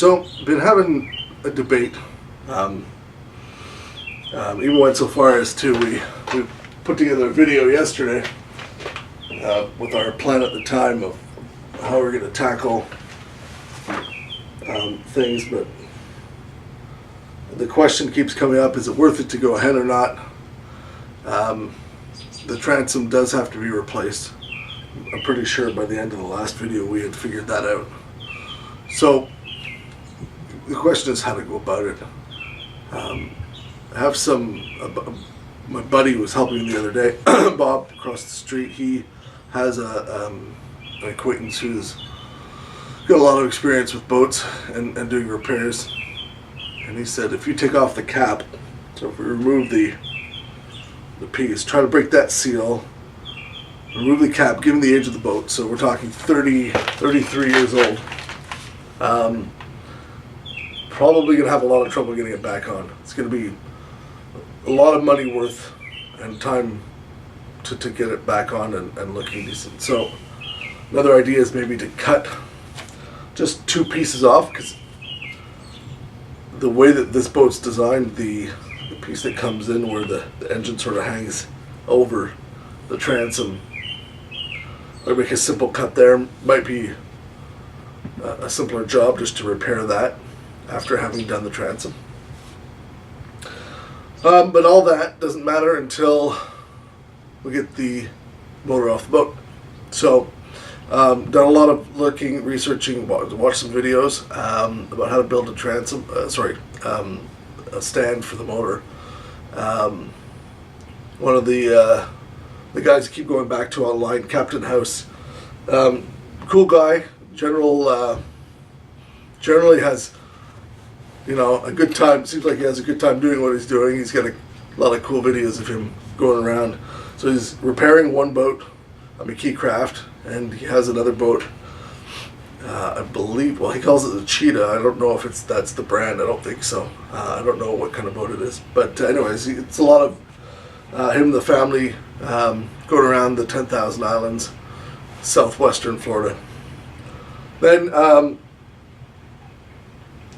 So, been having a debate. Even went so far as to we put together a video yesterday with our plan at the time of how we're going to tackle things, but the question keeps coming up: is it worth it to go ahead or not? The transom does have to be replaced. I'm pretty sure by the end of the last video we had figured that out. So the question is how to go about it. My buddy was helping me the other day, Bob, across the street. He has an acquaintance who's got a lot of experience with boats and doing repairs. And he said, if you take off the cap, so if we remove the piece, try to break that seal, remove the cap, given the age of the boat, so we're talking 33 years old, probably going to have a lot of trouble getting it back on. It's going to be a lot of money worth and time to get it back on and looking decent. So another idea is maybe to cut just two pieces off, because the way that this boat's designed, the piece that comes in where the engine sort of hangs over the transom, or make a simple cut there, might be a simpler job just to repair that after having done the transom. But all that doesn't matter until we get the motor off the boat. So done a lot of looking, researching, watched some videos about how to build a transom, a stand for the motor. One of the guys I keep going back to online, Captain House, cool guy, generally has, a good time. Seems like he has a good time doing what he's doing. He's got a lot of cool videos of him going around. So he's repairing one boat, McKee Craft, and he has another boat, I believe, he calls it the Cheetah. I don't know if that's the brand. I don't think so. I don't know what kind of boat it is. But anyways, it's a lot of him and the family going around the 10,000 Islands, southwestern Florida. Then a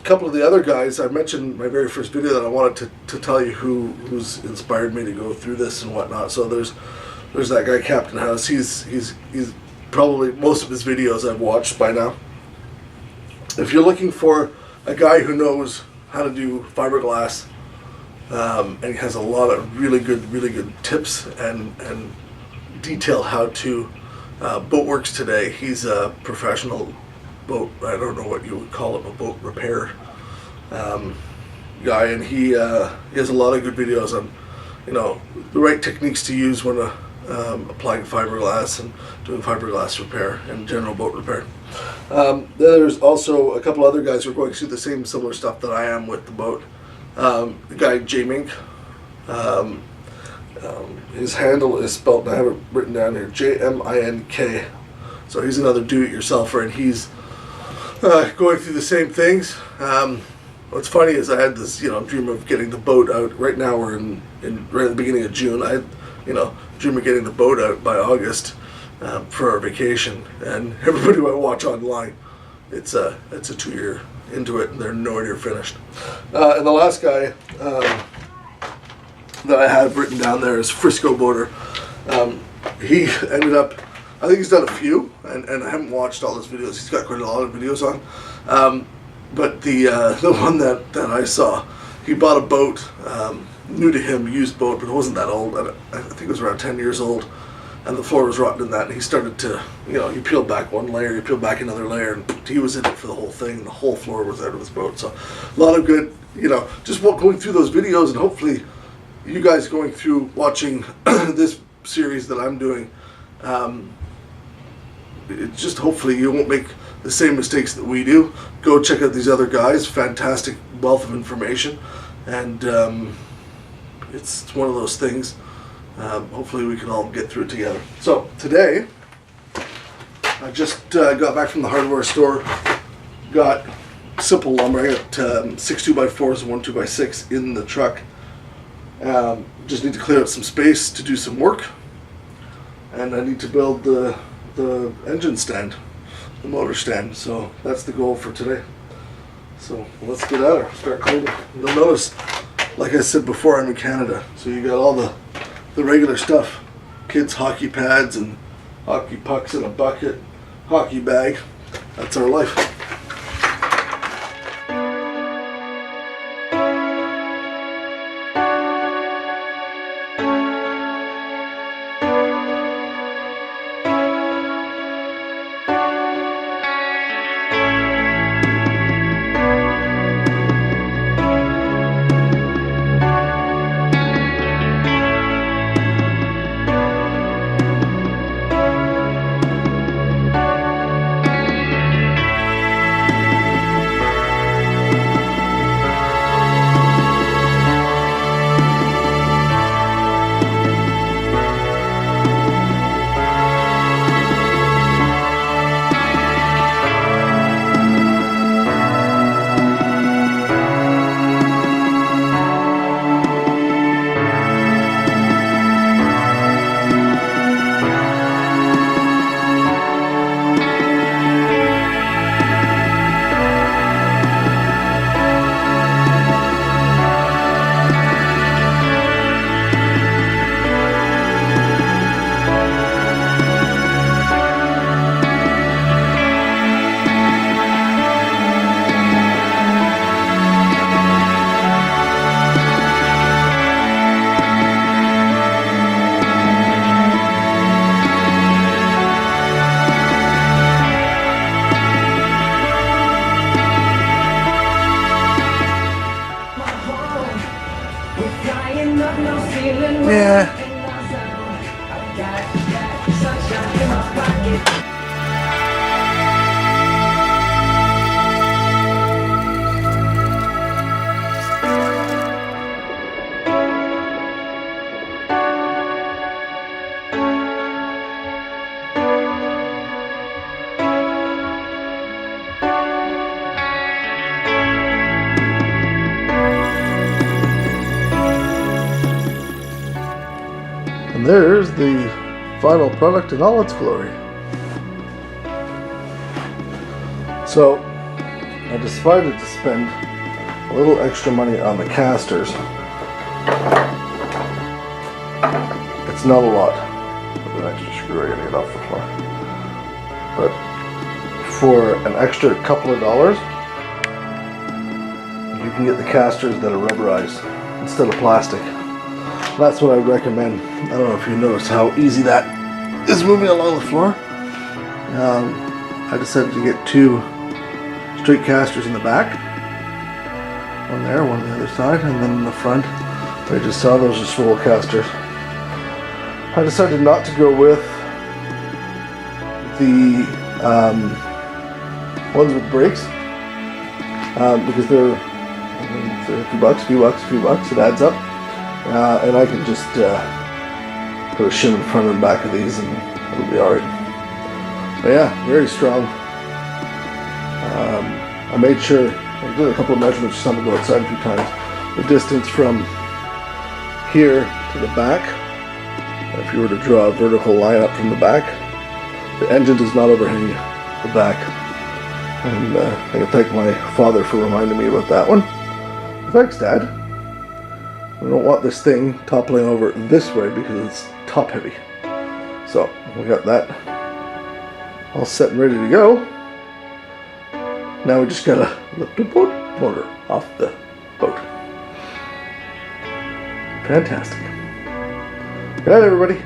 couple of the other guys, I mentioned in my very first video that I wanted to tell you who's inspired me to go through this and whatnot. So there's that guy, Captain House. He's probably, most of his videos I've watched by now. If you're looking for a guy who knows how to do fiberglass, and he has a lot of really good tips and detail how to boat works today. He's a professional boat, I don't know what you would call him, a boat repair guy, and he has a lot of good videos on the right techniques to use when applying fiberglass and doing fiberglass repair and general boat repair. Then there's also a couple other guys who are going through the same similar stuff that I am with the boat. The guy J Mink, his handle is spelled, I have it written down here, Jmink. So he's another do-it-yourselfer, and he's going through the same things. What's funny is I had this dream of getting the boat out. Right now we're in right at the beginning of June. I had dream of getting the boat out by August for our vacation, and everybody I watch online, it's a 2-year into it and they're nowhere near finished. And the last guy that I have written down there is Frisco Boater. He ended up, I think he's done a few, and I haven't watched all his videos. He's got quite a lot of videos on. But the one that I saw, he bought a boat, new to him, used boat, but it wasn't that old. I think it was around 10 years old, and the floor was rotten in that, and he started to, he peeled back one layer, he peeled back another layer, and he was in it for the whole thing, and the whole floor was out of his boat. So a lot of good, just going through those videos, and hopefully you guys going through watching this series that I'm doing, it just hopefully you won't make the same mistakes that we do. Go check out these other guys, fantastic wealth of information, and it's one of those things. Hopefully we can all get through it together. So today, I just got back from the hardware store, got simple lumber. I got 6 2x4s and 1 2x6 in the truck. Just need to clear out some space to do some work, and I need to build the engine stand, the motor stand. So that's the goal for today. So let's get at her, start cleaning. You'll notice, like I said before, I'm in Canada, so you got all the regular stuff. Kids' hockey pads and hockey pucks in a bucket, hockey bag. That's our life. Yeah. And there's the final product in all its glory. So I decided to spend a little extra money on the casters. It's not a lot. With an extra screw I gotta get off the floor. But for an extra couple of dollars, you can get the casters that are rubberized instead of plastic. That's what I recommend. I don't know if you notice how easy that is moving along the floor. I decided to get 2 straight casters in the back. One there, one on the other side, and then in the front. I just saw those are swivel casters. I decided not to go with the ones with brakes because they're a few bucks, it adds up. And I can just put a shim in front and back of these and it'll be alright. But yeah, very strong. I made sure, I did a couple of measurements just to go outside a few times. The distance from here to the back, if you were to draw a vertical line up from the back, the engine does not overhang the back. And I can thank my father for reminding me about that one. Thanks, Dad. We don't want this thing toppling over this way because it's top heavy. So we got that all set and ready to go. Now we just gotta lift the boat motor off the boat. Fantastic. Good night, everybody.